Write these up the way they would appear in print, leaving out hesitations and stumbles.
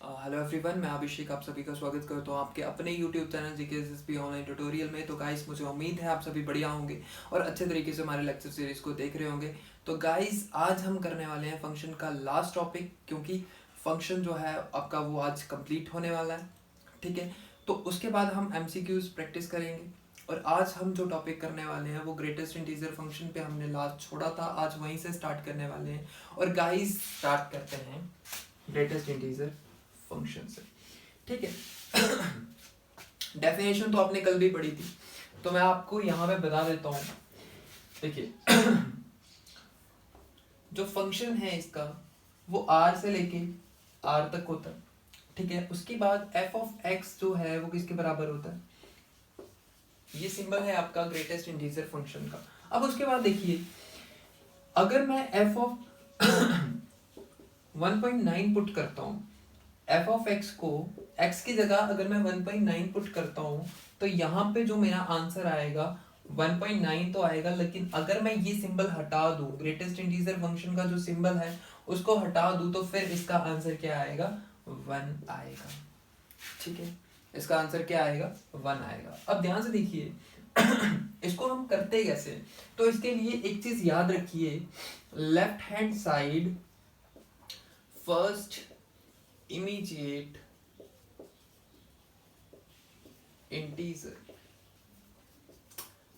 Hello everyone, मैं अभिषेक आप सभी का स्वागत करता हूँ आपके अपने यूट्यूब चैनल जीकेएसएसपी ऑनलाइन ट्यूटोरियल में। तो गाइस, मुझे उम्मीद है आप सभी बढ़िया होंगे और अच्छे तरीके से हमारे लेक्चर सीरीज को देख रहे होंगे। तो गाइस, आज हम करने वाले हैं फंक्शन का लास्ट टॉपिक, क्योंकि फंक्शन जो है आपका वो आज कंप्लीट होने वाला है। ठीक है, तो उसके बाद हम एमसीक्यूज प्रैक्टिस करेंगे। और आज हम जो टॉपिक करने वाले हैं वो ग्रेटेस्ट इंटीजर फंक्शन पे हमने लास्ट छोड़ा था, आज वहीं से स्टार्ट करने वाले हैं। और गाइस, स्टार्ट करते हैं ग्रेटेस्ट इंटीजर फंक्शन से। ठीक है, डेफिनेशन तो आपने कल भी पढ़ी थी, तो मैं आपको यहाँ पे बता देता हूँ। देखिए, जो फंक्शन है इसका वो आर से लेके आर तक होता है। ठीक है, उसके बाद एफ ऑफ एक्स जो है वो किसके बराबर होता है, ये सिंबल है आपका ग्रेटेस्ट इंटीजर फंक्शन का। अब उसके बाद देखिए, अगर मैं एफ ऑफ 1.9 पुट करता हूँ, एफ ऑफ एक्स को एक्स की जगह अगर मैं 1.9 पुट करता हूँ, तो यहाँ पे जो मेरा आंसर आएगा 1.9 तो आएगा, लेकिन अगर मैं ये सिंबल हटा दूं, ग्रेटेस्ट इंटीजर फंक्शन का जो सिंबल है उसको हटा दूं, तो फिर इसका आंसर क्या आएगा, 1 आएगा। ठीक है, इसका आंसर क्या आएगा, 1 आएगा। अब ध्यान से देखिए, इसको हम करते कैसे, तो इसके लिए एक चीज याद रखिए, left hand side first immediate integer,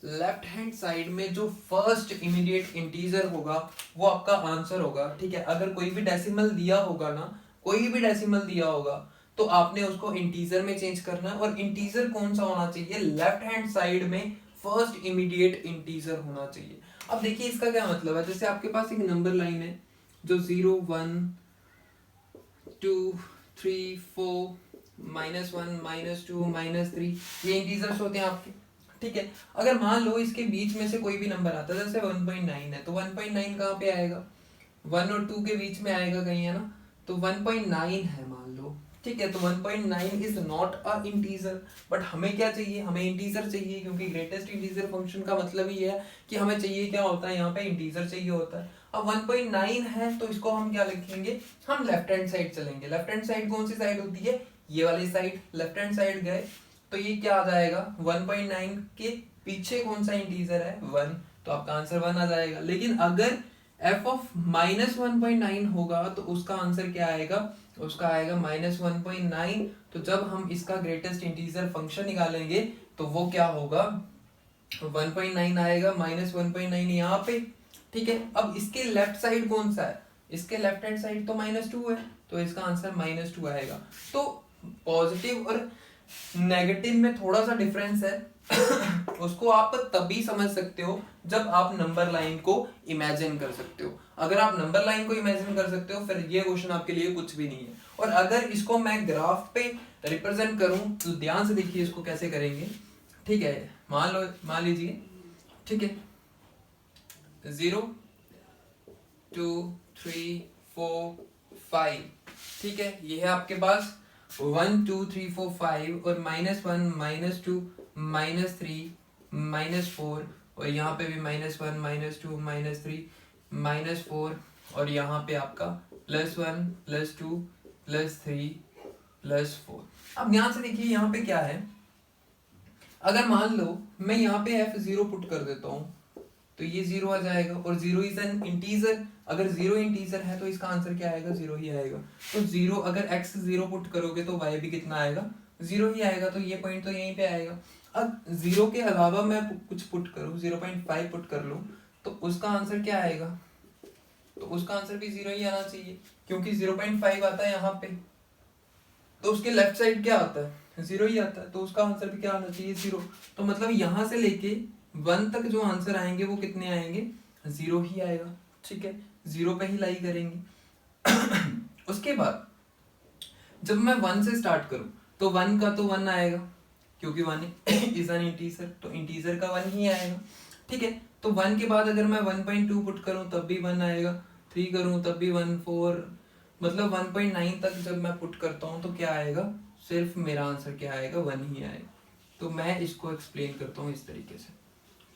left hand side में जो फर्स्ट इमीडिएट इंटीजर होगा वो आपका आंसर होगा। ठीक है, अगर कोई भी डेसिमल दिया होगा ना, कोई भी डेसिमल दिया होगा, तो आपने उसको इंटीजर में चेंज करना है। और इंटीजर कौन सा होना चाहिए, लेफ्ट हैंड साइड में फर्स्ट इमीडिएट इंटीजर होना चाहिए। अब देखिए इसका क्या मतलब है, जैसे आपके पास एक नंबर लाइन है जो 0 1 2 3 4 -1 -2 -3, ये इंटीजर्स होते हैं आपके। ठीक है, अगर मान लो इसके बीच में से कोई भी नंबर आता है, जैसे 1.9 है, तो 1.9 कहाँ पे आएगा, 1 और 2 के बीच में आएगा कहीं, है ना, तो 1.9 है मान लो। ठीक है, तो 1.9 is not a integer, but हमें क्या चाहिए, हमें इंटीजर चाहिए, क्योंकि ग्रेटेस्ट इंटीजर फंक्शन का मतलब ही है कि हमें चाहिए क्या होता है, यहाँ पे इंटीजर चाहिए होता है। अब 1.9 है तो इसको हम क्या लिखेंगे, हम लेफ्ट हैंड साइड चलेंगे। लेफ्ट हैंड साइड कौन सी साइड होती है, ये वाली साइड। लेफ्ट हैंड साइड गए तो ये क्या आ जाएगा, 1.9 के पीछे कौन सा इंटीजर है, 1, तो आपका आंसर 1 आ जाएगा। लेकिन अगर f ऑफ -1.9 होगा तो उसका आंसर क्या आएगा, उसका आएगा -1.9। तो जब हम इसका ग्रेटेस्ट इंटीजर फंक्शन निकालेंगे तो वो क्या होगा, 1.9 आएगा, -1.9 यहाँ पे। ठीक है, अब इसके लेफ्ट साइड कौन सा है, इसके लेफ्ट हैंड साइड तो -2 है, तो इसका आंसर -2 आएगा। तो पॉजिटिव और नेगेटिव में थोड़ा सा डिफरेंस है उसको आप तभी समझ सकते हो जब आप नंबर लाइन को इमेजिन कर सकते हो। अगर आप नंबर लाइन को इमेजिन कर सकते हो, फिर ये क्वेश्चन आपके लिए कुछ भी नहीं है। और अगर इसको मैं ग्राफ पे रिप्रेजेंट करूं, तो ध्यान से देखिए इसको कैसे करेंगे। ठीक है, मान लीजिए, ठीक है, 0 2 3 4 5, ठीक है, ये है आपके पास 1 2 3 4 5, और -1 -2 -3 -4, और यहाँ पे भी -1 -2 -3 -4, और यहाँ पे आपका +1 +2 +3 +4। अब ध्यान से देखिए यहाँ पे क्या है, अगर मान लो मैं यहाँ पे f0 पुट कर देता हूँ, तो ये 0 आ जाएगा, और 0 इज एन इंटीजर। अगर 0 इंटीजर है तो इसका आंसर क्या आएगा, 0 ही आएगा। तो 0, अगर x 0 पुट करोगे तो y भी कितना आएगा, 0 ही आएगा। तो ये पॉइंट तो यहीं पे आएगा। अब 0 के अलावा मैं कुछ पुट करूँ, 0.5 पुट कर लूँ, तो उसका आंसर क्या आएगा, तो उसका आंसर भी 0 ही आना चाहिए, क्योंकि 0.5 आता है यहाँ पे, तो उसके लेफ्ट साइड क्या आता है, 0 ही आता है, तो उसका आंसर भी क्या आना चाहिए, 0। तो मतलब यहाँ से लेके 1 तक जो आंसर आएंगे वो कितने आएंगे, 0 ही आएगा। ठीक है, 0 पे ही लाई करेंगे। उसके बाद जब मैं 1 से स्टार्ट करूं, तो 1 का तो 1 आएगा, क्योंकि 1 इज एन इंटीजर, तो इंटीजर का 1 ही आएगा। ठीक है, तो 1 के बाद अगर मैं 1.2 पुट करूं तब भी 1 आएगा, 3 करूं तब भी 1, 4, मतलब 1.9 तक जब मैं पुट करता हूं तो क्या आएगा, सिर्फ मेरा आंसर क्या आएगा, 1 ही आएगा। तो मैं इसको एक्सप्लेन करता हूँ इस तरीके से।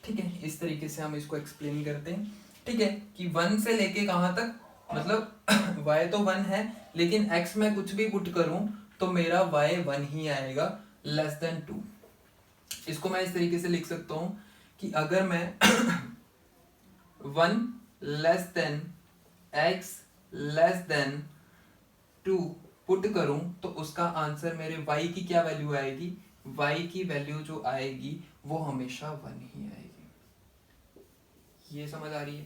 ठीक है, इस तरीके से हम इसको एक्सप्लेन करते हैं। ठीक है, कि 1 से लेके कहाँ तक, मतलब y तो 1 है, लेकिन x में कुछ भी पुट करूं तो मेरा y 1 ही आएगा, लेस देन 2। इसको मैं इस तरीके से लिख सकता हूं कि अगर मैं 1 less than x less then 2 put करूं तो उसका आंसर मेरे y की क्या वैल्यू आएगी, y की वैल्यू जो आएगी वो हमेशा 1 ही आएगी। ये समझ आ रही है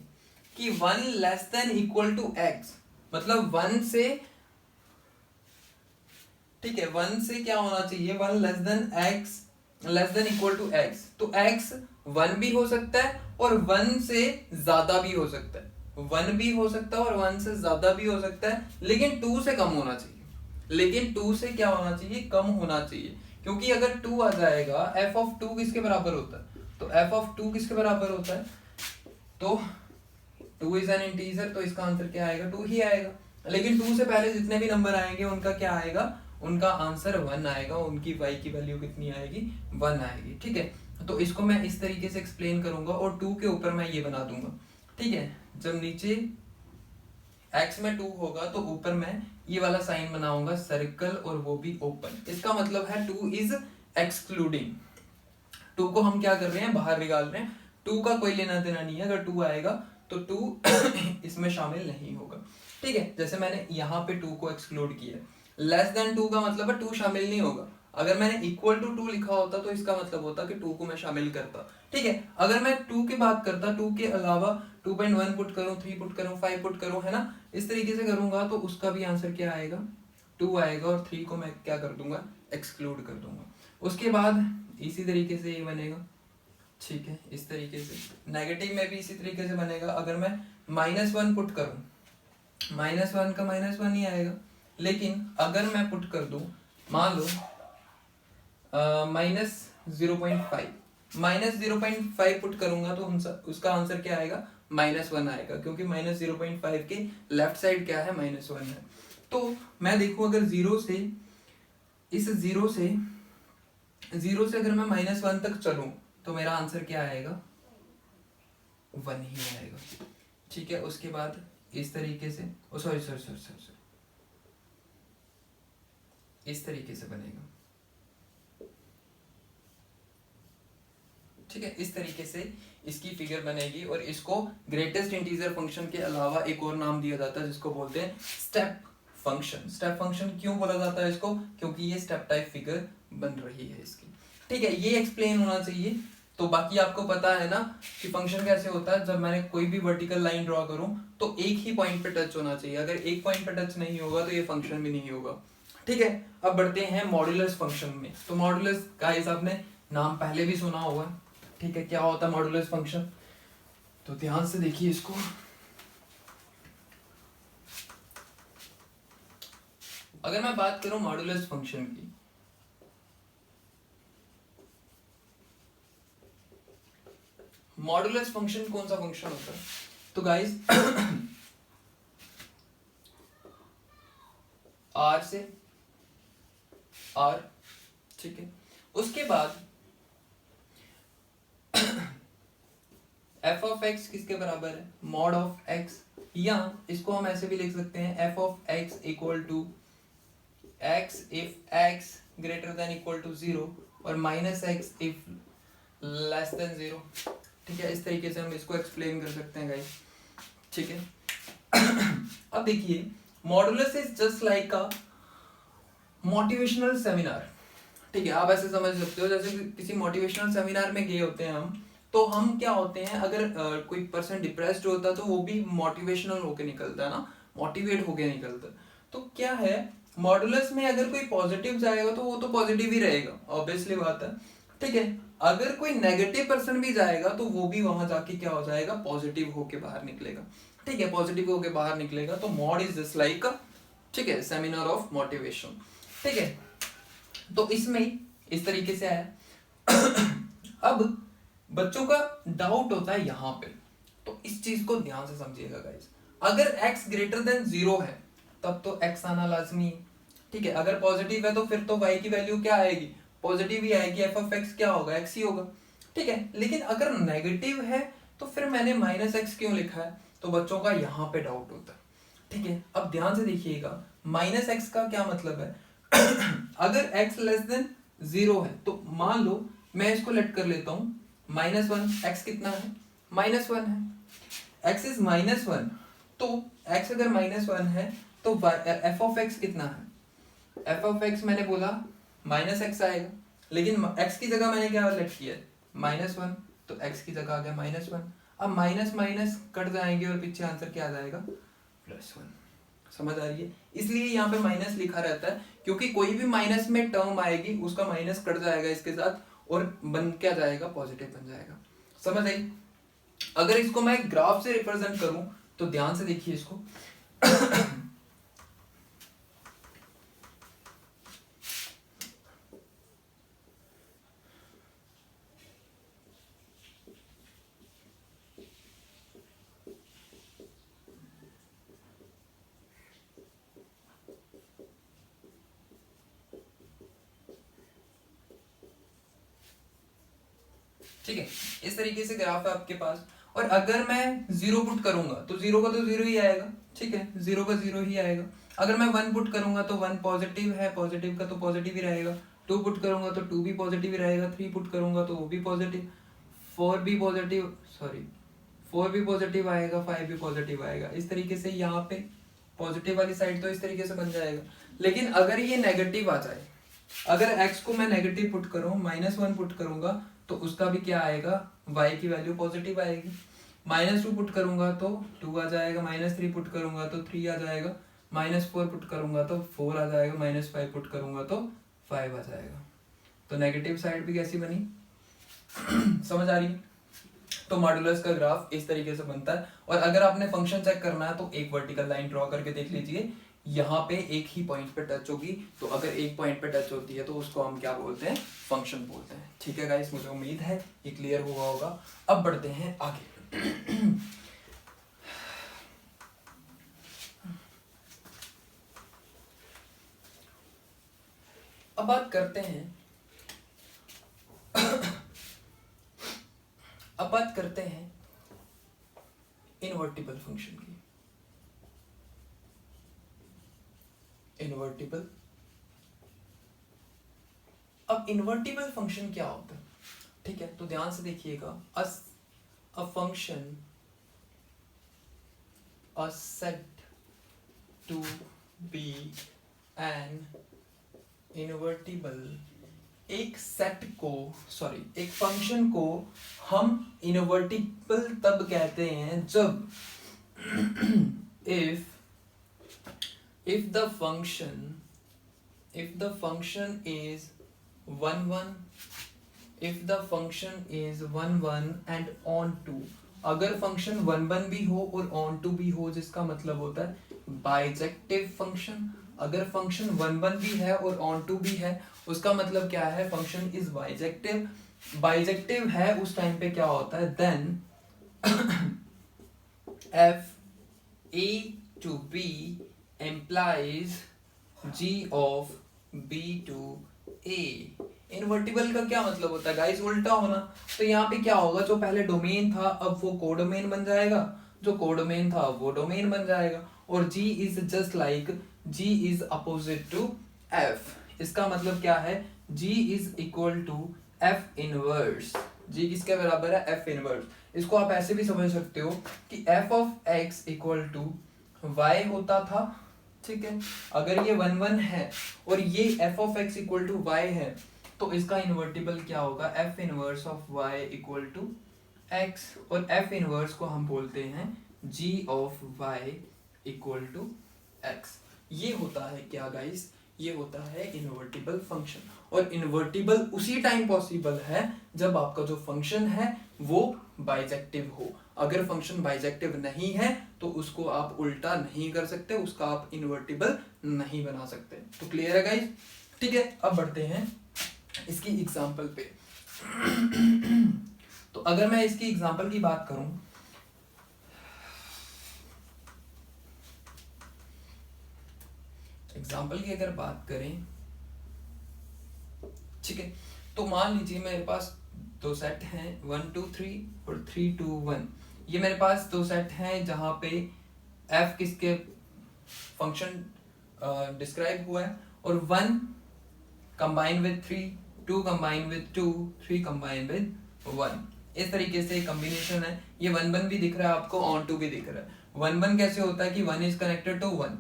कि 1 less than equal to x, मतलब 1 से, ठीक है, 1 से क्या होना चाहिए, 1 less than x less than equal to x, तो x 1 भी हो सकता है और 1 से ज्यादा भी हो सकता है, 1 भी हो सकता है और 1 से ज्यादा भी हो सकता है, लेकिन 2 से कम होना चाहिए। लेकिन 2 से क्या होना चाहिए, कम होना चाहिए, क्योंकि अगर 2 आ जाएगा, f ऑफ 2 किसके बराबर होता है, तो f ऑफ 2 किसके बराबर होता है, तो 2 इज एन इंटीजर, तो इसका आंसर क्या आएगा, 2 ही आएगा। लेकिन 2 से पहले जितने भी नंबर आएंगे उनका क्या आएगा, उनका आंसर 1 आएगा, उनकी y की वैल्यू कितनी आएगी, 1 आएगी। ठीक है, तो इसको मैं इस तरीके से एक्सप्लेन करूंगा और 2 के ऊपर मैं ये बना दूंगा। ठीक है, जब नीचे x में 2 होगा तो ऊपर मैं ये वाला साइन बनाऊंगा सर्कल, और वो भी ओपन। इसका मतलब है 2 इज एक्सक्लूडिंग, 2 को हम क्या कर रहे हैं, बाहर निकाल रहे हैं, 2 का कोई लेना देना नहीं है। अगर 2 आएगा तो 2 इसमें शामिल नहीं होगा। ठीक है, जैसे मैंने यहाँ पे 2 को एक्सक्लूड किया, लेस देन 2 का मतलब है 2 शामिल नहीं होगा। अगर मैंने इक्वल टू 2 लिखा होता तो इसका मतलब होता कि 2 को मैं शामिल करता। ठीक है, अगर मैं 2 की बात करता, 2 के अलावा 2.1 पुट करूं, 3 पुट करूं, 5 पुट करूं, है ना, इस तरीके से करूंगा तो उसका भी आंसर क्या आएगा, 2 आएगा, और 3 को मैं क्या कर दूंगा, एक्सक्लूड कर दूंगा। उसके बाद इसी तरीके से ये बनेगा। ठीक है, इस तरीके से नेगेटिव में भी इसी तरीके से बनेगा। अगर मैं -1 पुट करूं, -1 का -1 ही आएगा, लेकिन अगर मैं पुट कर दूं, मान लो -0.5, -0.5 पुट करूंगा तो उसका आंसर क्या आएगा, -1 आएगा, क्योंकि -0.5 के लेफ्ट साइड क्या है, -1 है। तो मैं देखूं अगर जीरो से अगर मैं -1 तक चलूं तो मेरा आंसर क्या आएगा, 1 ही आएगा। ठीक है, उसके बाद इस तरीके से, सॉरी, इस तरीके से बनेगा। ठीक है, इस तरीके से इसकी फिगर बनेगी, और इसको ग्रेटेस्ट इंटीजर फंक्शन के अलावा एक और नाम दिया जाता है जिसको बोलते हैं स्टेप फंक्शन। स्टेप फंक्शन क्यों बोला जाता है इसको, क्योंकि ये स्टेप टाइप फिगर बन रही है इसकी। ठीक है, ये एक्सप्लेन होना चाहिए। तो बाकी आपको पता है ना कि फंक्शन कैसे होता है, जब मैंने कोई भी वर्टिकल लाइन ड्रॉ करूं तो एक ही पॉइंट पे टच होना चाहिए, अगर एक पॉइंट पे टच नहीं होगा तो ये फंक्शन भी नहीं होगा। ठीक है, अब बढ़ते हैं मॉड्यूलस फंक्शन में। तो मॉड्यूलस गाइस आपने नाम पहले भी सुना होगा। ठीक है, क्या होता है मॉड्यूलस फंक्शन, तो ध्यान से देखिए इसको। अगर मैं बात करूं मॉड्यूलस फंक्शन की, मॉड्यूलस फंक्शन कौन सा फंक्शन होता है, तो गाइस आर से आर, ठीक है, उसके बाद एफ ऑफ एक्स किसके बराबर है, मॉड ऑफ एक्स, या इसको हम ऐसे भी लिख सकते हैं f of x equal to x if x greater than equal to 0 और minus x if less than 0। ठीक है, इस तरीके से हम इसको एक्सप्लेन कर सकते हैं गाइस। ठीक है, अब देखिए modulus is just like a motivational seminar. ठीक है, आप ऐसे समझ सकते हो जैसे किसी मोटिवेशनल सेमिनार में गए होते हैं हम, तो हम क्या होते हैं, अगर कोई पर्सन डिप्रेस्ड होता है तो वो भी मोटिवेशनल होके निकलता है ना, मोटिवेट होके निकलता है। तो क्या है, मॉडुलस में अगर कोई पॉजिटिव जाएगा तो वो तो पॉजिटिव ही रहेगा, ऑब्वियसली बात है। ठीक है, अगर कोई नेगेटिव पर्सन भी जाएगा तो वो भी वहां जाके क्या हो जाएगा, पॉजिटिव होके बाहर निकलेगा। ठीक है, पॉजिटिव होके बाहर निकलेगा, तो मॉड इज जस्ट लाइक, ठीक है, सेमिनार ऑफ मोटिवेशन। ठीक है, तो इसमें इस तरीके से आया। अब बच्चों का डाउट होता है यहाँ पे, तो इस चीज को ध्यान से समझिएगा गाइस। अगर x ग्रेटर देन 0 है तब तो x आना लाजमी है। ठीक है, अगर पॉजिटिव है तो फिर तो y की वैल्यू क्या आएगी, पॉजिटिव ही आएगी, f ऑफ x क्या होगा, x ही होगा। ठीक है, लेकिन अगर नेगेटिव है तो फिर मैंने -x क्यों लिखा है, तो बच्चों का यहाँ पे डाउट होता है। ठीक है, अब ध्यान से देखिएगा, माइनस एक्स का क्या मतलब है अगर x लेस देन 0 है तो मान लो मैं इसको लेट कर लेता हूं -1, x कितना है -1 है, x इज -1, तो x अगर -1 है तो f ऑफ x कितना है, f ऑफ x मैंने बोला -x आएगा, लेकिन x की जगह मैंने क्या लेट किया है -1, तो x की जगह आ गया -1। अब माइनस माइनस कट जाएंगे और पीछे आंसर क्या आ जाएगा +1। समझ आ रही है, इसलिए यहाँ पे माइनस लिखा रहता है, क्योंकि कोई भी माइनस में टर्म आएगी उसका माइनस कट जाएगा इसके साथ और बन क्या जाएगा पॉजिटिव बन जाएगा। समझ आई। अगर इसको मैं ग्राफ से रिप्रेजेंट करूं तो ध्यान से देखिए इसको ठीक है, इस तरीके से ग्राफ है आपके पास, और अगर मैं 0 पुट करूंगा तो 0 का तो 0 ही आएगा, ठीक है, 0 का 0 ही आएगा। अगर मैं 1 पुट करूंगा तो 1 पॉजिटिव है, पॉजिटिव का तो पॉजिटिव ही रहेगा। 2 पुट करूंगा तो 2 भी पॉजिटिव ही रहेगा। 3 पुट करूंगा तो वो भी पॉजिटिव, 4 भी पॉजिटिव, सॉरी 4 भी पॉजिटिव आएगा, 5 भी पॉजिटिव आएगा। इस तरीके से यहाँ पे पॉजिटिव वाली साइड तो इस तरीके से बन जाएगा। लेकिन अगर ये नेगेटिव आ जाए, अगर x को मैं नेगेटिव पुट करूं, -1 पुट करूंगा तो उसका भी क्या आएगा, y की वैल्यू पॉजिटिव आएगी। -2 पुट करूंगा तो 2 आ जाएगा, -3 पुट करूंगा तो 3 आ जाएगा, -4 पुट करूंगा तो 4 आ जाएगा, -5 पुट करूंगा तो 5 आ जाएगा। तो नेगेटिव साइड भी कैसी बनी समझ आ रही। तो मॉडुलस का ग्राफ इस तरीके से बनता है। और अगर आपने फंक्शन चेक करना है तो एक वर्टिकल लाइन ड्रॉ करके देख लीजिए, यहाँ पे एक ही पॉइंट पे टच होगी, तो अगर एक पॉइंट पे टच होती है तो उसको हम क्या बोलते हैं, फंक्शन बोलते हैं। ठीक है गाइस, मुझे उम्मीद है ये क्लियर हुआ होगा। अब बढ़ते हैं आगे अब बात करते हैं अब बात करते हैं इनवर्टिबल फंक्शन की। इनवर्टिबल, अब इनवर्टिबल फंक्शन क्या होता है, ठीक है, तो ध्यान से देखिएगा। A function a set to B an invertible, एक सेट को, सॉरी एक फंक्शन को हम इनवर्टिबल तब कहते हैं जब if the function is 1 1, if the function is 1 1 and on 2, अगर फंक्शन 1 1 भी हो और on 2 भी हो, जिसका मतलब होता है बाइजेक्टिव फंक्शन। अगर फंक्शन 1 1 भी है और on 2 भी है, उसका मतलब क्या है, फंक्शन इज बाइजेक्टिव। बाइजेक्टिव है उस टाइम पे क्या होता है, then f a to b implies g of b to a। Invertible का क्या मतलब होता है गाइस, उल्टा होना। तो यहाँ पे क्या होगा, जो पहले डोमेन था अब वो कोडोमेन बन जाएगा, जो कोडोमेन था वो डोमेन बन जाएगा। और g is just like, g is opposite to f। इसका मतलब क्या है, g is equal to f inverse. g किसके बराबर है, f इनवर्स। इसको आप ऐसे भी समझ सकते हो कि f of x equal to y होता था, ठीक है। अगर ये 1 1 है और ये f of x equal to y है, तो इसका इन्वर्टिबल क्या होगा, f inverse of y equal to x। और f इनवर्स को हम बोलते हैं g of y equal to x। ये होता है क्या गाइस, ये होता है इन्वर्टिबल फंक्शन। और इन्वर्टिबल उसी टाइम पॉसिबल है जब आपका जो फंक्शन है वो बाइजेक्टिव हो। अगर फंक्शन बाइजेक्टिव नहीं है तो उसको आप उल्टा नहीं कर सकते, उसका आप इन्वर्टिबल नहीं बना सकते। तो क्लियर है गाइस, ठीक है। अब बढ़ते हैं इसकी एग्जांपल पे। तो अगर मैं इसकी एग्जांपल की बात करूं, एग्जाम्पल की अगर बात करें, ठीक है, तो मान लीजिए मेरे पास दो सेट हैं 1 2 3 और 3 2 1। ये मेरे पास दो सेट हैं जहां पे f किसके फंक्शन डिस्क्राइब हुआ है, और 1 combine with 3, 2 combine with 2, 3 combine with 1, इस तरीके से कॉम्बिनेशन है। ये 1 1 भी दिख रहा है आपको, ऑन टू भी दिख रहा है। 1 1 कैसे होता है कि 1 इज कनेक्टेड टू 1,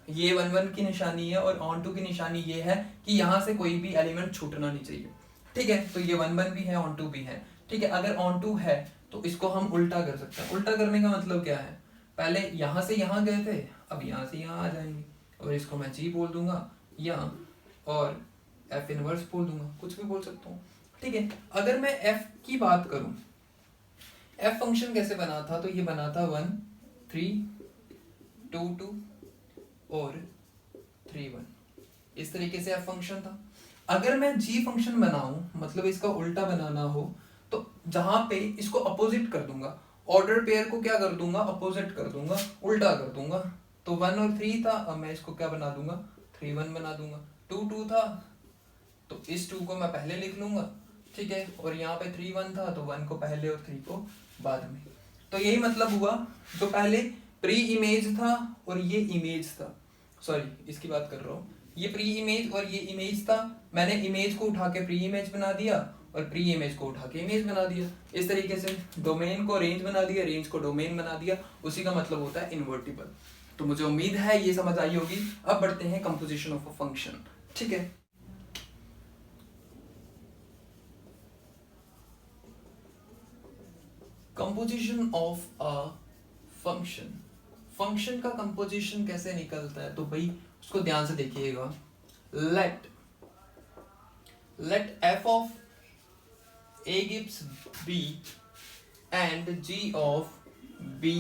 ये 1 1 की निशानी है, और ऑन टू की निशानी ये है कि यहाँ से कोई भी एलिमेंट छूटना नहीं चाहिए, ठीक है। तो ये 1 1 भी है, ऑन टू भी है, ठीक है। अगर ऑन टू है तो इसको हम उल्टा कर सकते हैं। उल्टा करने का मतलब क्या है, पहले यहाँ से यहाँ गए थे, अब यहाँ से यहाँ आ जाएंगे, और इसको मैं जी बोल दूंगा या और एफ इनवर्स बोल दूंगा, कुछ भी बोल सकता हूँ, ठीक है। अगर मैं एफ की बात करूं, एफ फंक्शन कैसे बना था, तो ये बना था 1 3 2 2 और 3 1, इस तरीके से एफ फंक्शन था। अगर मैं जी फंक्शन बनाऊं, मतलब इसका उल्टा बनाना हो, तो जहां पे इसको अपोजिट कर दूंगा, ऑर्डर पेयर को क्या कर दूंगा, अपोजिट कर दूंगा, उल्टा कर दूंगा। तो 1 और 3 था, अब मैं इसको क्या बना दूंगा, 3 1 बना दूंगा। 2 2 था, तो इस 2 को मैं पहले लिख लूंगा, ठीक है, और यहाँ पे 3 1 था, तो 1 को पहले और 3 को बाद में। तो यही मतलब हुआ, जो पहले प्री इमेज था और ये इमेज था, सॉरी इसकी बात कर रहा हूँ, ये प्री इमेज और ये इमेज था, मैंने इमेज को उठा के प्री इमेज बना दिया और प्री इमेज को उठा के इमेज बना दिया। इस तरीके से डोमेन को रेंज बना दिया, रेंज को डोमेन बना दिया, उसी का मतलब होता है इन्वर्टिबल। तो मुझे उम्मीद है ये समझ आई होगी। अब बढ़ते हैं कंपोजिशन ऑफ अ फंक्शन, ठीक है। Composition of a function, function का कंपोजिशन कैसे निकलता है, तो भाई उसको ध्यान से देखिएगा। Let F of a gives b and g of b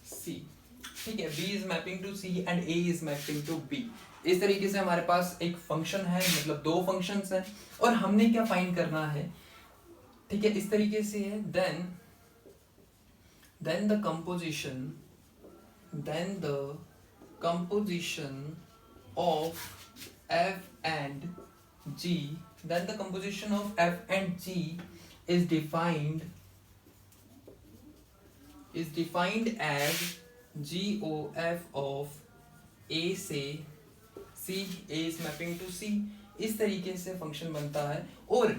c, ठीक है। b is mapping to c and a is mapping to b। इस तरीके से हमारे पास एक फंक्शन है, मतलब दो फंक्शंस हैं, और हमने क्या फाइंड करना है, ठीक है, इस तरीके से है। then the composition of f and g, then the composition of f and g is defined as GOF of a से c, a is mapping to c, इस तरीके से फंक्शन बनता है। और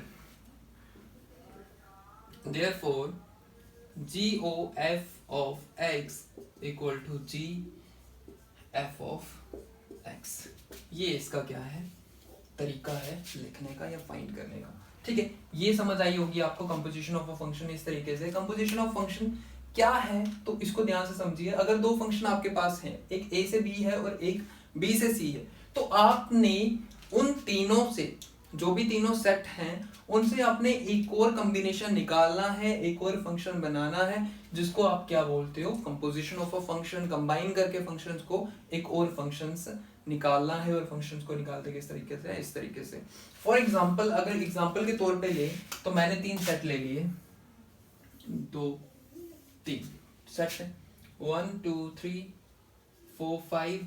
therefore GOF of x equal to GF of x, ये इसका क्या है, तरीका है लिखने का या फाइंड करने का, ठीक है। ये समझ आई होगी आपको कंपोजिशन ऑफ अ फंक्शन। इस तरीके से कंपोजिशन ऑफ फंक्शन क्या है, तो इसको ध्यान से समझिए। अगर दो फंक्शन आपके पास हैं, एक a से b है और एक b से c है, तो आपने उन तीनों से, जो भी तीनों सेट हैं, उनसे आपने एक और कॉम्बिनेशन निकालना है, एक और फंक्शन बनाना है, जिसको आप क्या बोलते हो, composition of a function. Combine करके फंक्शंस को एक और फंक्शंस निकालना है, और फंक्शंस को निकालते किस तरीके से, इस तरीके से। फॉर एग्जांपल, अगर एग्जांपल के तौर पे ले, तो मैंने 3 सेट ले लिए, 2 3 सेट है, 1 2 3 4 5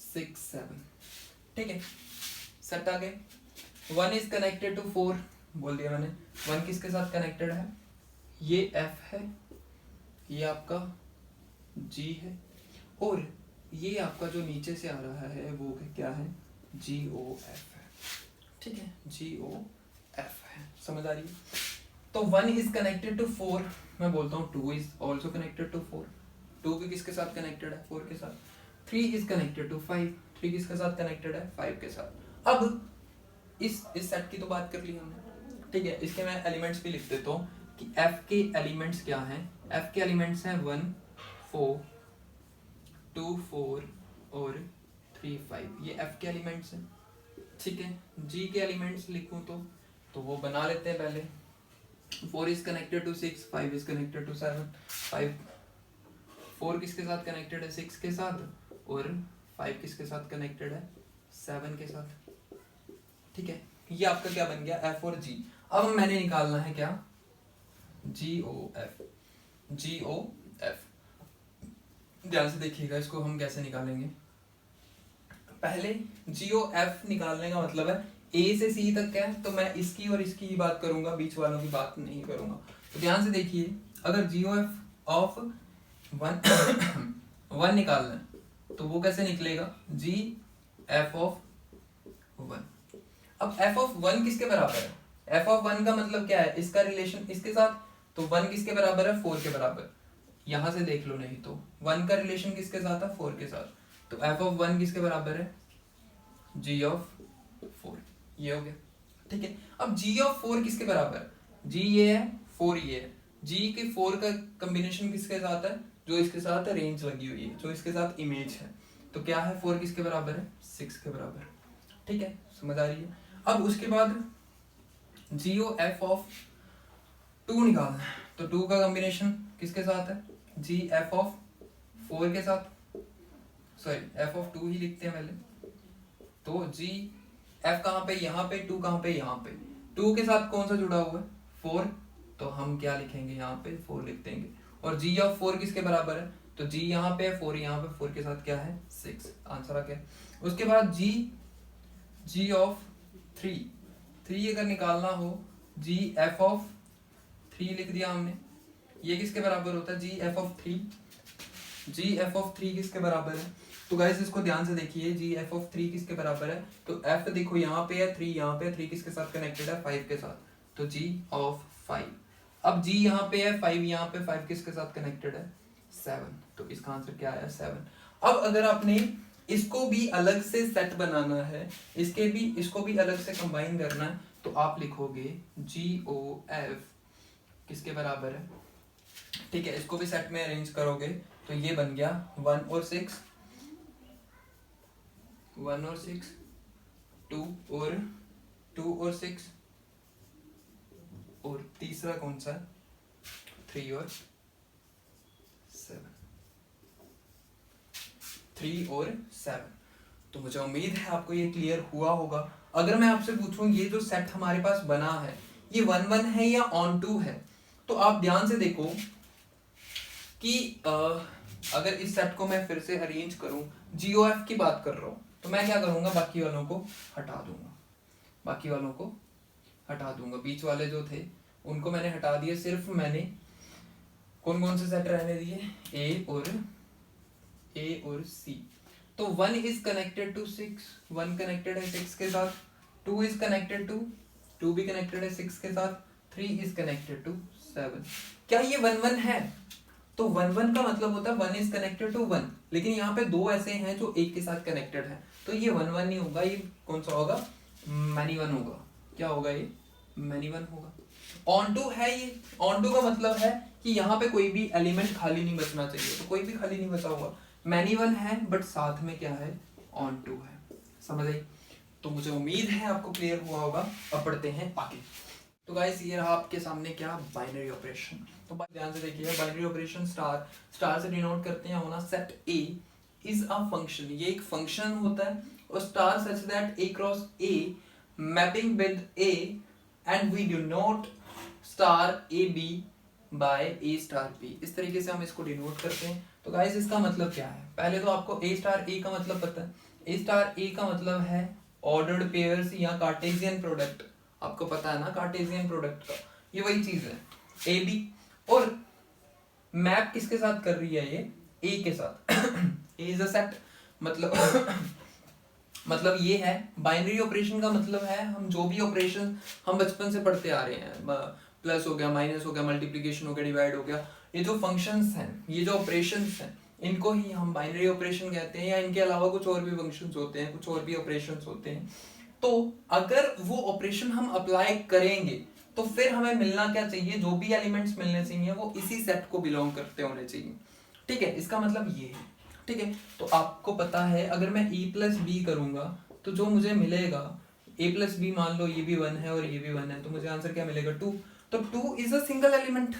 6 7, ठीक है, सेट आ गए। 1 इज कनेक्टेड टू 4, बोल दिया मैंने। 1 किसके साथ कनेक्टेड है, ये f है, ये आपका g है, और ये आपका जो नीचे से आ रहा है वो क्या है, GOF है, ठीक है, GOF है, समझ आ रही है। तो 1 इज कनेक्टेड टू 4, मैं बोलता हूँ 2 इज ऑल्सो कनेक्टेड टू 4, 2 भी किसके साथ कनेक्टेड है, 4 के साथ। 3 इज कनेक्टेड टू 5, 3 किसके साथ कनेक्टेड है, 5 के साथ। अब इस सेट की तो बात कर ली हमने, ठीक है। इसके मैं एलिमेंट्स भी लिख देता हूँ कि f के एलिमेंट्स क्या हैं। f के एलिमेंट्स हैं 1 4 2 4 और 3 5, ये f के एलिमेंट्स हैं, ठीक है। g के एलिमेंट्स लिखूं तो वो बना लेते हैं पहले। 4 is connected to 6, 5 is connected to 7, 4 किसके साथ कनेक्टेड है, 6 के साथ, और 5 किसके साथ कनेक्टेड है, 7 के साथ, ठीक है। ये आपका क्या बन गया, f और g। अब मैंने निकालना है क्या, GOF। ध्यान से देखिएगा, इसको हम कैसे निकालेंगे। पहले GOF निकालने का मतलब है A से C तक है, तो मैं इसकी और इसकी ही बात करूंगा, बीच वालों की बात नहीं करूंगा। तो ध्यान से देखिए, अगर GOF ऑफ 1 1 निकालना है, तो वो कैसे निकलेगा, जी एफ ऑफ 1। अब एफ ऑफ 1 किसके बराबर है, एफ ऑफ 1 का मतलब क्या है, इसका रिलेशन इसके साथ, तो 1 किसके बराबर है, 4 के बराबर। यहां से देख लो, नहीं तो 1 का रिलेशन किसके साथ है, 4 के साथ, तो एफ ऑफ 1 किसके बराबर है, जी ऑफ 4। ये हो गया, ठीक है। अब जी ऑफ 4 किसके बराबर है, जी ये है, 4 ये है, जी के 4 का कॉम्बिनेशन किसके साथ है, जो इसके साथ रेंज लगी हुई है, जो इसके साथ इमेज है, तो क्या है, 4 किसके बराबर है, 6 के बराबर, ठीक है, समझ आ रही है। अब उसके बाद जीओ एफ ऑफ 2 निकालना है, तो 2 का कॉम्बिनेशन किसके साथ है, जी एफ ऑफ 4 के साथ, सॉरी एफ ऑफ 2 ही लिखते हैं पहले, तो जी एफ कहाँ पे, यहाँ पे, 2 कहाँ पे, यहाँ पे, 2 के साथ कौन सा जुड़ा हुआ है, 4, तो हम क्या लिखेंगे, यहाँ पे 4 लिख देंगे। और जी ऑफ 4 किसके बराबर है, तो जी यहाँ पे है, 4 यहाँ पे, 4 के साथ क्या है, 6, आंसर आ गया। उसके बाद जी ऑफ 3 अगर निकालना हो, जी एफ ऑफ 3 लिख दिया हमने, ये किसके बराबर होता है, g f of 3, g f of 3 किसके बराबर है, तो गाइस इसको ध्यान से देखिए, जी एफ ऑफ 3 किसके बराबर है, तो एफ देखो यहाँ पे है, 3 यहाँ पे, 3 किसके साथ कनेक्टेड है, 5 के साथ, तो जी ऑफ 5। अब जी यहाँ पे है, 5 यहाँ पे, 5 किसके साथ कनेक्टेड है, 7, तो इसका आंसर क्या आया, 7। अब अगर आपने इसको भी अलग से सेट बनाना है, इसको भी अलग से कंबाइन करना है, तो आप लिखोगे जी ओ एफ किसके बराबर है, ठीक है, इसको भी सेट में अरेंज करोगे, तो ये बन गया 1 और 6, 1 और 6, 2 और 6, और तीसरा कौन सा है, 3 और 7, 3 और 7। तो मुझे उम्मीद है आपको ये क्लियर हुआ होगा। अगर मैं आपसे पूछूं ये जो सेट हमारे पास बना है, ये 1 1 है या ऑन 2 है, तो आप ध्यान से देखो कि अगर इस सेट को मैं फिर से अरेंज करूं, जीओएफ की बात कर रहा हूं, तो मैं क्या करूंगा, बाकी वालों को हटा दूंगा, बीच वाले जो थे उनको मैंने हटा दिए, सिर्फ मैंने कौन से सेट रहने दिए, ए और सी। तो 1 इज कनेक्टेड टू 6, 1 कनेक्टेड है 6 के साथ, 2 इज कनेक्टेड टू 2 भी कनेक्टेड है 6 के साथ, 3 इज कनेक्टेड टू 7। क्या ये 1 1 है, तो 1 1 का मतलब होता है 1 इज कनेक्टेड टू 1, लेकिन यहाँ पे 2 ऐसे हैं जो एक के साथ कनेक्टेड है, तो ये 1 1 नहीं होगा, ये कौन सा होगा, मैनी 1 होगा। क्या होगा ये, मैनी 1 होगा। ऑन टू है, ये ऑन टू का मतलब है कि यहाँ पे कोई भी एलिमेंट खाली नहीं बचना चाहिए, तो कोई भी खाली नहीं बचा हुआ, मैनी 1 है बट साथ में क्या है, ऑन टू है, समझ आई। तो मुझे उम्मीद है आपको क्लियर हुआ होगा। अब पढ़ते हैं आगे। तो गाइस ये रहा आपके सामने क्या, बाइनरी ऑपरेशन। तो ध्यान से देखिए, बाइनरी ऑपरेशन स्टार से डिनोट करते हैं होना, set A is a function, ये एक फंक्शन होता है, और star such that A cross A mapping with A and we do not star A B by A star B, इस तरीके से हम इसको डिनोट करते हैं। तो गाइस इसका मतलब क्या है, पहले तो आपको ए स्टार ए का मतलब पता है, ए स्टार ए का मतलब है ऑर्डर्ड पेयर्स या कार्टेशियन प्रोडक्ट, आपको पता है ना कार्टेशियन प्रोडक्ट का, ये वही चीज है ए बी, और मैप किसके साथ कर रही है, ये ए के साथ ए इज अ सेट, मतलब ये है बाइनरी ऑपरेशन का मतलब है, हम जो भी ऑपरेशन हम बचपन से पढ़ते आ रहे हैं, प्लस हो गया, माइनस हो गया, मल्टीप्लिकेशन हो गया, डिवाइड हो गया, ये जो फंक्शंस हैं, ये जो ऑपरेशंस हैं, इनको ही हम बाइनरी ऑपरेशन कहते हैं, या इनके अलावा कुछ और भी फंक्शंस होते हैं, कुछ और भी ऑपरेशंस होते हैं। तो अगर वो ऑपरेशन हम अप्लाई करेंगे तो फिर हमें मिलना क्या चाहिए, जो भी एलिमेंट्स मिलने चाहिए वो इसी सेट को बिलोंग करते होने चाहिए, ठीक है, इसका मतलब ये है, ठीक है। तो आपको पता है अगर मैं ए प्लस बी करूंगा तो जो मुझे मिलेगा, ए प्लस बी मान लो ये भी 1 है और ये भी 1 है, तो मुझे आंसर क्या मिलेगा, 2। तो 2 इज अ सिंगल एलिमेंट,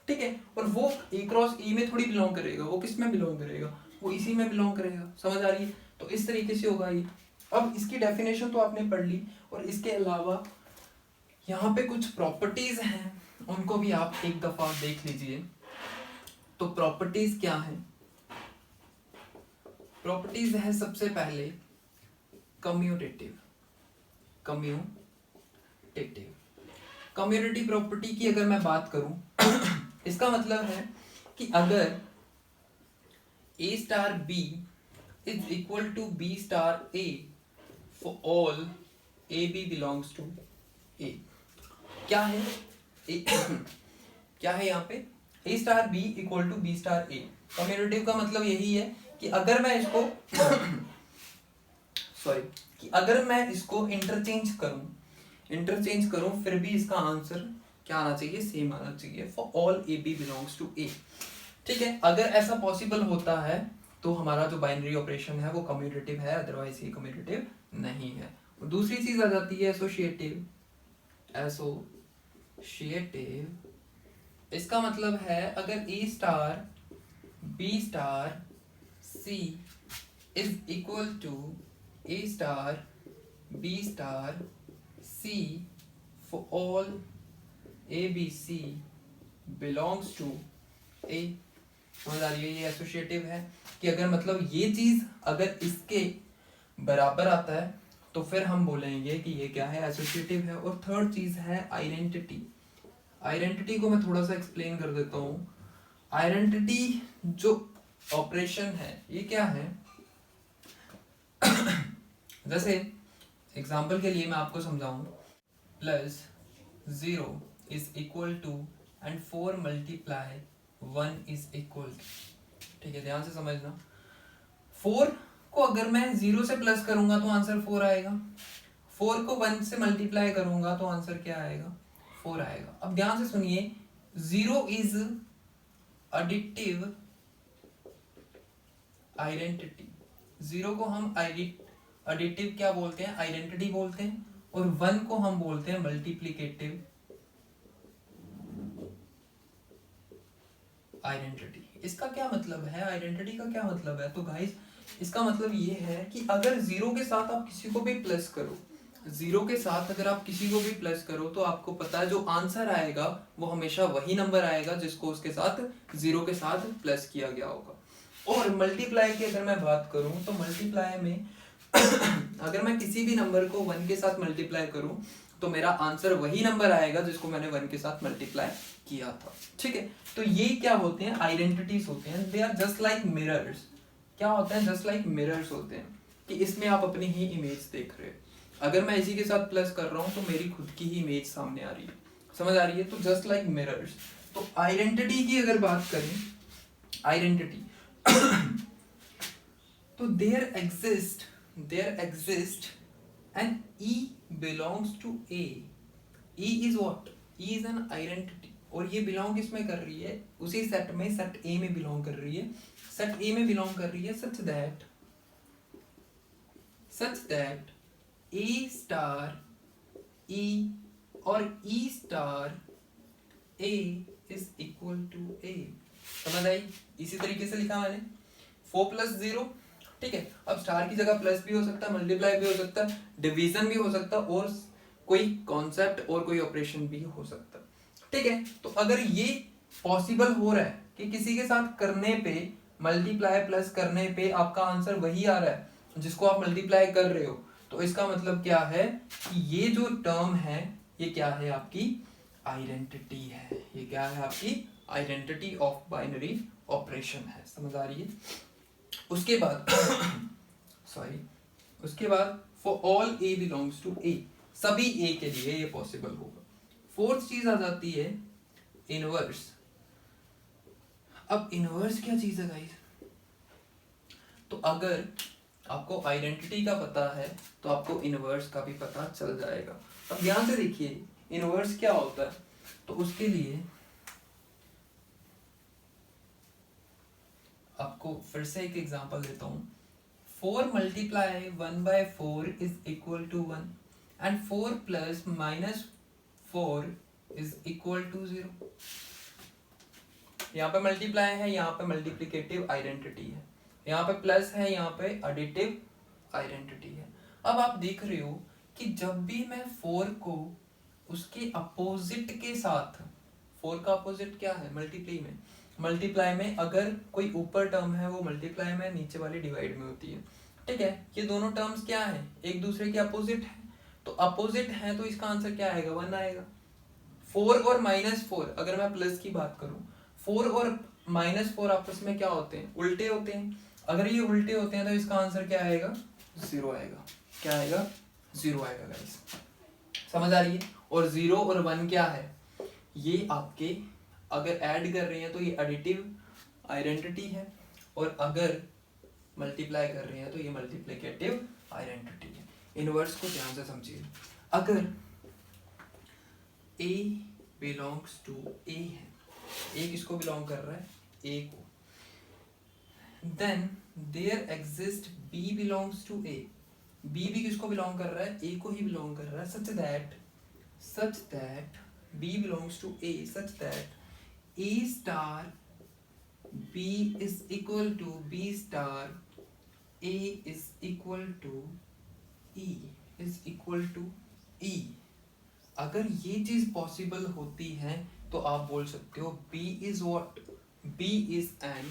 ठीक है, और वो ए क्रॉस ए में थोड़ी बिलोंग करेगा, वो किस में बिलोंग करेगा, वो इसी में बिलोंग करेगा, समझ आ रही है। तो इस तरीके से होगा ये। अब इसकी डेफिनेशन तो आपने पढ़ ली, और इसके अलावा यहाँ पे कुछ प्रॉपर्टीज हैं, उनको भी आप एक दफा देख लीजिए। तो प्रॉपर्टीज क्या है, प्रॉपर्टीज है सबसे पहले कम्यूटेटिव कम्यूटेटिव प्रॉपर्टी की अगर मैं बात करूं इसका मतलब है कि अगर A star B is equal to B star A for all AB belongs to A। क्या है क्या है यहाँ पे A star B equal to B star A। Commutative का मतलब यही है कि अगर मैं इसको सॉरी कि अगर मैं इसको इंटरचेंज करूं फिर भी इसका आंसर क्या आना चाहिए, सेम आना चाहिए for all A B belongs to A. ठीक है, अगर ऐसा पॉसिबल होता है तो हमारा जो बाइनरी ऑपरेशन है वो कम्यूटेटिव है, अदरवाइज ये कम्यूटेटिव नहीं है। और दूसरी चीज आ जाती है एसोसिएटिव। इसका मतलब है अगर A star B star C is equal to A star B star C for all A B C belongs to A। समझ आ रही है, ये एसोसिएटिव है कि अगर मतलब ये चीज अगर इसके बराबर आता है तो फिर हम बोलेंगे कि ये क्या है, एसोसिएटिव है। और थर्ड चीज है आइडेंटिटी। आइडेंटिटी को मैं थोड़ा सा एक्सप्लेन कर देता हूँ। आइडेंटिटी जो ऑपरेशन है ये क्या है जैसे एग्जाम्पल के लिए मैं आपको समझाऊं, plus 0 is equal to and 4 multiply 1 is equal. ठीक है, ध्यान से समझना। 4 को अगर मैं 0 से प्लस करूंगा तो आंसर 4 आएगा, 4 को 1 से मल्टीप्लाई करूंगा तो आंसर क्या आएगा, 4 आएगा। अब ध्यान से सुनिए, 0 इज एडिटिव आइडेंटिटी। 0 को हम एडिटिव क्या बोलते हैं, आइडेंटिटी बोलते हैं। और 1 को हम बोलते हैं मल्टीप्लिकेटिव आइडेंटिटी। इसका क्या मतलब है, आइडेंटिटी का क्या मतलब है? तो गाइस इसका मतलब ये है कि अगर 0 के साथ आप किसी को भी प्लस करो, 0 के साथ अगर आप किसी को भी प्लस करो तो आपको पता है जो आंसर आएगा वो हमेशा वही नंबर आएगा जिसको उसके साथ 0 के साथ प्लस किया गया होगा। और मल्टीप्लाई की अगर मैं बात करूं तो मल्टीप्लाई में अगर मैं किसी भी नंबर को 1 के साथ मल्टीप्लाई करूं तो मेरा आंसर वही नंबर आएगा जिसको मैंने 1 के साथ मल्टीप्लाई किया था। ठीक है, तो ये क्या होते हैं, आइडेंटिटीज होते हैं। They are just like mirrors. क्या होता है, जस्ट लाइक मिरर्स होते हैं कि इसमें आप अपनी ही इमेज देख रहे हो। अगर मैं इसी के साथ प्लस कर रहा हूं तो मेरी खुद की ही इमेज सामने आ रही है। समझ आ रही है? तो जस्ट लाइक मिरर्स। तो आइडेंटिटी की अगर बात करें, आइडेंटिटी तो there exist an E belongs to A। E is what? E is an identity। और ये बिलोंग किसमें कर रही है, उसी सेट में, सेट A में बिलोंग कर रही है। सेट A में बिलोंग कर रही है such that A star E और E star A is equal to A। समझ आई? इसी तरीके से लिखा मैंने 4 + 0। ठीक है, अब स्टार की जगह प्लस भी हो सकता है, मल्टीप्लाई भी हो सकता है, डिवीजन भी हो सकता है, और कोई कॉन्सेप्ट और कोई ऑपरेशन भी हो सकता है। ठीक है, तो अगर ये पॉसिबल हो रहा है कि किसी के साथ करने पे, मल्टीप्लाई प्लस करने पे आपका आंसर वही आ रहा है जिसको आप मल्टीप्लाई कर रहे हो, तो इसका मतलब क्या है कि ये जो टर्म है ये क्या है, आपकी आइडेंटिटी है। ये क्या है, आपकी आइडेंटिटी ऑफ बाइनरी ऑपरेशन है। समझ आ रही है? उसके बाद उसके बाद for all A belongs to A, सभी ए के लिए ये पॉसिबल होगा। फोर्थ चीज आ जाती है इनवर्स। अब इनवर्स क्या चीज है गाइस? तो अगर आपको आइडेंटिटी का पता है तो आपको इनवर्स का भी पता चल जाएगा। अब ध्यान से देखिए इनवर्स क्या होता है। तो उसके लिए आपको फिर से एक एग्जांपल देता हूं। 4 multiply 1/4 is equal to 1 and 4 plus -4 is equal to 0। यहाँ पे मल्टीप्लाई है, यहाँ पे मल्टीप्लिकेटिव आइडेंटिटी है, यहाँ पे प्लस है, यहाँ पे एडिटिव आइडेंटिटी है। अब आप देख रहे हो कि जब भी मैं 4 को उसके अपोजिट के साथ, 4 का अपोजिट क्या है, मल्टीप्लाई में अगर कोई ऊपर टर्म है वो मल्टीप्लाई में, नीचे वाली डिवाइड में होती है। ठीक है, ये दोनों टर्म्स क्या है, एक दूसरे के अपोजिट है। तो अपोजिट है तो इसका आंसर क्या आएगा, 1 आएगा। 4 और -4, अगर मैं प्लस की बात करूं, 4 और -4 आपस में क्या होते हैं, उल्टे होते हैं। अगर ये उल्टे होते हैं तो इसका आंसर क्या आएगा, 0 आएगा। क्या आएगा, 0 आएगा गाइस, समझ आ रही है। और 0 और 1 क्या है, ये आपके अगर ऐड कर रहे हैं तो ये एडिटिव आइडेंटिटी है, और अगर मल्टीप्लाई कर रहे हैं तो ये मल्टीप्लिकेटिव आइडेंटिटी है। इनवर्स को ध्यान से समझिए, अगर A बिलोंग्स टू A है, A किसको बिलोंग कर रहा है, A को, then there exist B belongs to A, B भी किसको बिलोंग कर रहा है, A को ही बिलोंग कर रहा है, such that B belongs to A, such that A star B is equal to B star A is equal to E is equal to E। अगर ये चीज पॉसिबल होती है तो आप बोल सकते हो B is what, B is an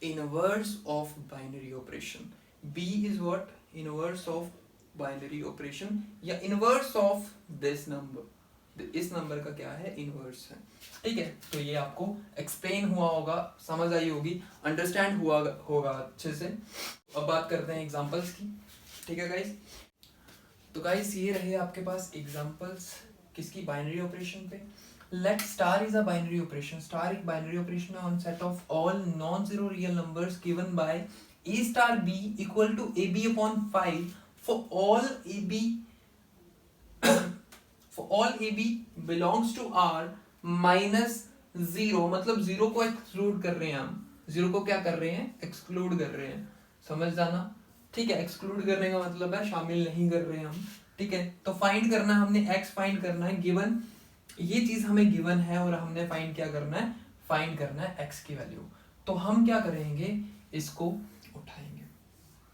inverse of binary operation, B is what, inverse of binary operation, या इनवर्स ऑफ दिस नंबर, इस नंबर का क्या है, इनवर्स है। ठीक है, तो ये आपको एक्सप्लेन हुआ होगा, समझ आई होगी, अंडरस्टैंड हुआ होगा अच्छे से। अब बात करते हैं एग्जांपल्स की। ठीक है गाइस, तो गाइस ये रहे आपके पास एग्जांपल्स किसकी, बाइनरी ऑपरेशन पे। Let star is a binary operation, star एक बाइनरी ऑपरेशन है on set of all non zero real numbers given by a star b equal to ab upon 5 for all ab for all AB belongs to R minus 0, मतलब 0 को exclude कर रहे हैं हम, 0 को क्या कर रहे हैं, एक्सक्लूड कर रहे हैं, समझ जाना। ठीक है, एक्सक्लूड करने का मतलब है शामिल नहीं कर रहे हैं हम। ठीक है, तो फाइंड करना है हमने, x फाइंड करना है, गिवन ये चीज हमें गिवन है और हमने फाइंड क्या करना है, फाइंड करना है x की वैल्यू। तो हम क्या करेंगे, इसको उठाएंगे।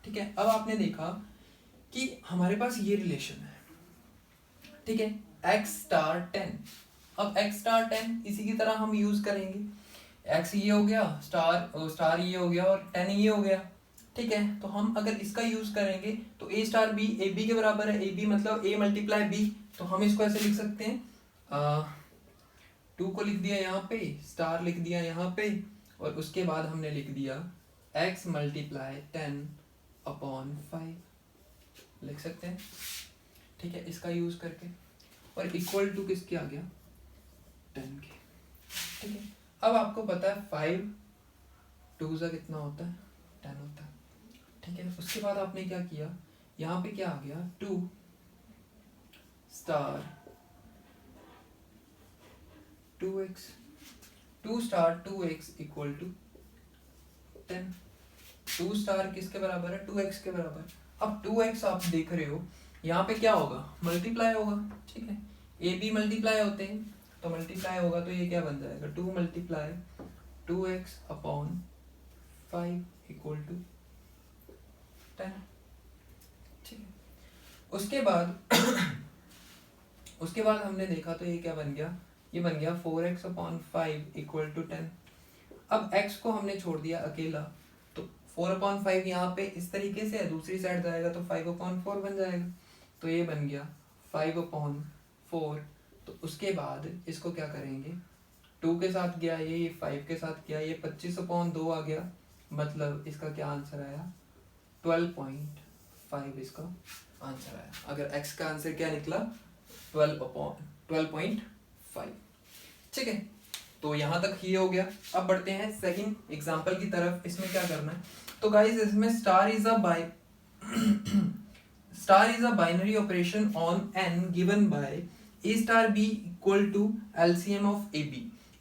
ठीक है, अब आपने देखा कि हमारे पास ये रिलेशन है, ठीक है, x स्टार 10। अब x स्टार 10 इसी की तरह हम यूज करेंगे, x ये हो गया, स्टार ये हो गया और 10 ये हो गया। ठीक है, तो हम अगर इसका यूज करेंगे तो a star b a b के बराबर है, a b मतलब a मल्टीप्लाई b, तो हम इसको ऐसे लिख सकते हैं, 2 को लिख दिया यहाँ पे, स्टार लिख दिया यहाँ पे, और उसके बाद हमने लिख दिया x मल्टीप्लाई 10 अपॉन 5 लिख सकते हैं। ठीक है, इसका यूज करके, और इक्वल टू किसके आ गया, 10 के। ठीक है, अब आपको पता है 5 2 सा कितना होता है, 10 होता है। ठीक है, उसके बाद आपने क्या किया, यहाँ पे क्या आ गया, 2 star 2x, 2 star 2x equal to 10। 2 star किसके बराबर है, 2x के बराबर। अब 2x आप देख रहे हो, यहाँ पे क्या होगा, मल्टीप्लाई होगा। ठीक है, ए बी मल्टीप्लाई होते हैं, तो मल्टीप्लाई होगा तो ये क्या बन जाएगा, 2 multiply 2x upon 5 equal to 10। ठीक है, उसके बाद हमने देखा तो ये क्या बन गया, ये बन गया 4x अपॉन 5 इक्वल टू 10। अब x को हमने छोड़ दिया अकेला, तो 4 अपॉन 5 यहाँ पे इस तरीके से दूसरी साइड जाएगा तो 5 अपॉन 4 बन जाएगा, तो ये बन गया 5 अपॉन 4। तो उसके बाद इसको क्या करेंगे, 2 के साथ गया ये 5 के साथ गया, ये 25 अपॉन 2 आ गया, मतलब इसका क्या आंसर आया, 12.5 इसका आंसर आया। अगर x का आंसर क्या निकला, 12.5। ठीक है, तो यहाँ तक ये हो गया। अब बढ़ते हैं सेकंड एग्जांपल की तरफ। इसमें क्या करना है, तो गाइस इसमें star is a binary operation on n given by a star b equal to LCM of ab।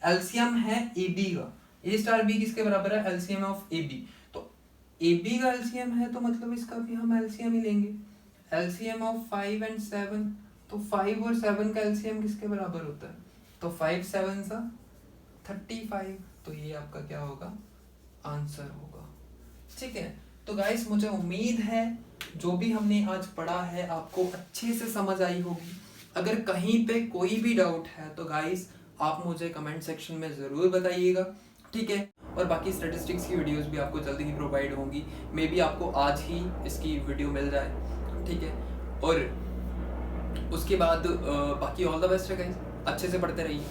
LCM है ab का, a स्टार b किसके बराबर है, एलसीएम ऑफ ab। तो ab का एलसीएम है तो मतलब इसका भी हम एलसीएम ही लेंगे, एलसीएम ऑफ 5 and 7। तो 5 और 7 का एलसीएम किसके बराबर होता है, तो 5 7 सा 35, तो ये आपका क्या होगा, आंसर होगा। ठीक है, तो गाइस मुझे उम्मीद है जो भी हमने आज पढ़ा है आपको अच्छे से समझ आई होगी। अगर कहीं पे कोई भी डाउट है तो गाइस आप मुझे कमेंट सेक्शन में ज़रूर बताइएगा। ठीक है, और बाकी स्टैटिस्टिक्स की वीडियोस भी आपको जल्दी ही प्रोवाइड होंगी, मे बी आपको आज ही इसकी वीडियो मिल जाए। ठीक है, और उसके बाद बाकी ऑल द बेस्ट है गाइस, अच्छे से पढ़ते रहिए।